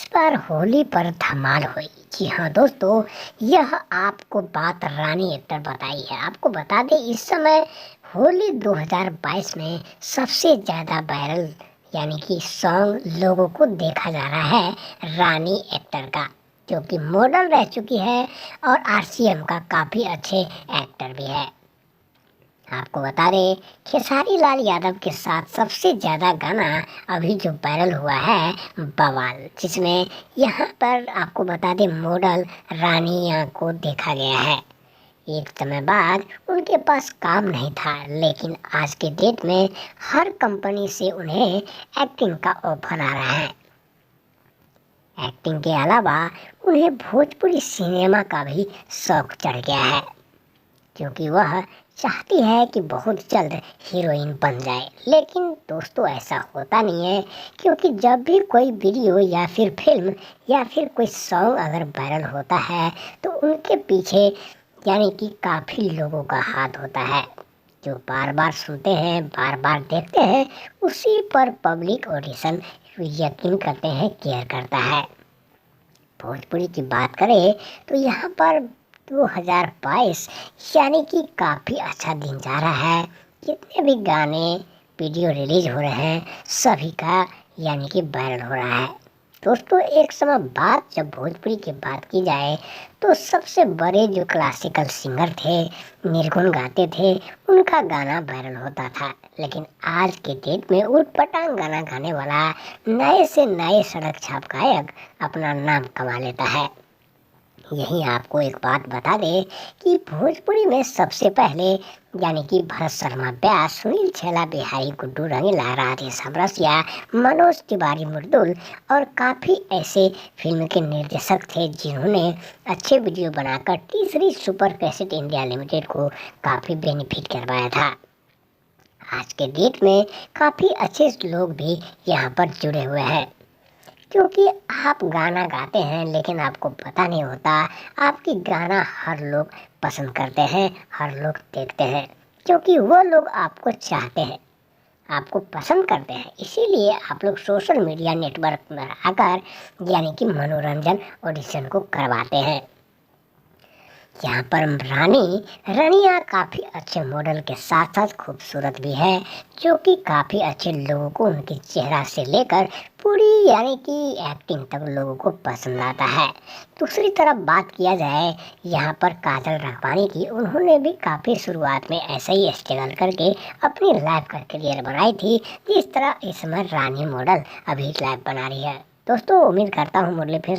इस बार होली पर धमाल हुई। जी हाँ दोस्तों, यह आपको बात रानी एक्टर बताई है। आपको बता दें, इस समय होली 2022 में सबसे ज़्यादा वायरल यानी कि सॉन्ग लोगों को देखा जा रहा है रानी एक्टर का, जो कि मॉडल रह चुकी है और आरसीएम का काफ़ी अच्छे एक्टर भी है। आपको बता दें, खेसारी लाल यादव के साथ सबसे ज़्यादा गाना अभी जो वायरल हुआ है बवाल, जिसमें यहाँ पर आपको बता दें मॉडल रानिया को देखा गया है। एक समय बाद उनके पास काम नहीं था, लेकिन आज के डेट में हर कंपनी से उन्हें एक्टिंग का ऑफर आ रहा है। एक्टिंग के अलावा उन्हें भोजपुरी सिनेमा का भी शौक चढ़ गया है, क्योंकि वह चाहती है कि बहुत जल्द हीरोइन बन जाए। लेकिन दोस्तों, ऐसा होता नहीं है, क्योंकि जब भी कोई वीडियो या फिर फिल्म या फिर कोई सॉन्ग अगर वायरल होता है तो उनके पीछे यानी कि काफ़ी लोगों का हाथ होता है, जो बार बार सुनते हैं, बार बार देखते हैं। उसी पर पब्लिक ऑडिशन यकीन करते हैं, केयर करता है। भोजपुरी की बात करें तो यहाँ पर 2022 यानी कि काफ़ी अच्छा दिन जा रहा है। जितने भी गाने वीडियो रिलीज हो रहे हैं सभी का यानी कि वायरल हो रहा है। दोस्तों, एक समय बाद जब भोजपुरी की बात की जाए तो सबसे बड़े जो क्लासिकल सिंगर थे, निर्गुण गाते थे, उनका गाना वायरल होता था। लेकिन आज के डेट में उटपटांग गाना गाने वाला नए से नए सड़क छाप गायक अपना नाम कमा लेता है। यही आपको एक बात बता दें कि भोजपुरी में सबसे पहले यानी कि भरत शर्मा व्यास, सुनील छेला बिहारी, गुड्डू रंगीला, राधेश रसिया, मनोज तिवारी मुर्दुल और काफ़ी ऐसे फिल्म के निर्देशक थे जिन्होंने अच्छे वीडियो बनाकर तीसरी सुपर कैसेट इंडिया लिमिटेड को काफ़ी बेनिफिट करवाया था। आज के डेट में काफ़ी अच्छे लोग भी यहाँ पर जुड़े हुए हैं, क्योंकि आप गाना गाते हैं लेकिन आपको पता नहीं होता आपकी गाना हर लोग पसंद करते हैं, हर लोग देखते हैं, क्योंकि वो लोग आपको चाहते हैं, आपको पसंद करते हैं। इसीलिए आप लोग सोशल मीडिया नेटवर्क में आकर यानी कि मनोरंजन ऑडिशन को करवाते हैं। यहाँ पर रानिया काफ़ी अच्छे मॉडल के साथ साथ खूबसूरत भी है, जो कि काफ़ी अच्छे लोगों को उनके चेहरा से लेकर पूरी यानी कि एक्टिंग तक लोगों को पसंद आता है। दूसरी तरफ बात किया जाए यहाँ पर काजल राघवानी की, उन्होंने भी काफ़ी शुरुआत में ऐसा ही स्ट्रगल करके अपनी लाइफ का करियर बनाई थी, जिस तरह इस समय रानी मॉडल अभी लाइफ बना रही है। दोस्तों, उम्मीद करता हूँ मुरली फिर